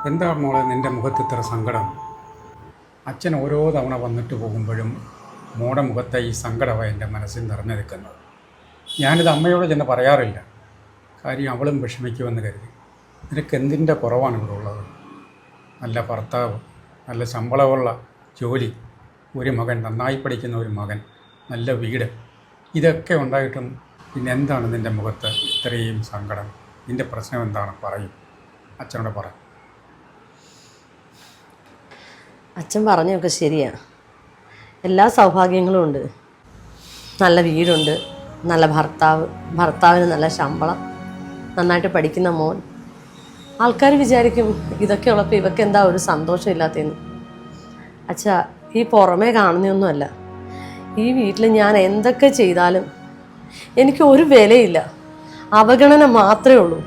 എന്താ മോളെ നിൻ്റെ മുഖത്ത് ഇത്ര സങ്കടം? അച്ഛൻ ഓരോ തവണ വന്നിട്ട് പോകുമ്പോഴും മോടെ മുഖത്തെ ഈ സങ്കടമാണ് എൻ്റെ മനസ്സിൽ നിറഞ്ഞു നിൽക്കുന്നത്. ഞാനിത് അമ്മയോട് ചെന്ന് പറയാറില്ല, കാര്യം അവളും വിഷമിക്കുമെന്ന് കരുതി. നിനക്ക് എന്തിൻ്റെ കുറവാണ് ഇവിടെ ഉള്ളത്? നല്ല ഭർത്താവ്, നല്ല ശമ്പളമുള്ള ജോലി, ഒരു മകൻ, നന്നായി പഠിക്കുന്ന ഒരു മകൻ, നല്ല വീട്, ഇതൊക്കെ ഉണ്ടായിട്ടും പിന്നെ എന്താണ് നിൻ്റെ മുഖത്ത് ഇത്രയും സങ്കടം? നിൻ്റെ പ്രശ്നം എന്താണ്? പറയും, അച്ഛനോട് പറ. അച്ഛൻ പറഞ്ഞൊക്കെ ശരിയാണ്. എല്ലാ സൗഭാഗ്യങ്ങളും ഉണ്ട്. നല്ല വീടുണ്ട്, നല്ല ഭർത്താവിന് നല്ല ശമ്പളം, നന്നായിട്ട് പഠിക്കുന്ന മോൻ. ആൾക്കാർ വിചാരിക്കും ഇതൊക്കെ ഉള്ളപ്പോൾ ഇവർക്ക് എന്താ ഒരു സന്തോഷമില്ലാത്തതെന്ന്. അച്ഛാ, ഈ പുറമേ കാണുന്നതൊന്നുമല്ല. ഈ വീട്ടിൽ ഞാൻ എന്തൊക്കെ ചെയ്താലും എനിക്ക് ഒരു വിലയില്ല, അവഗണന മാത്രമേ ഉള്ളൂ.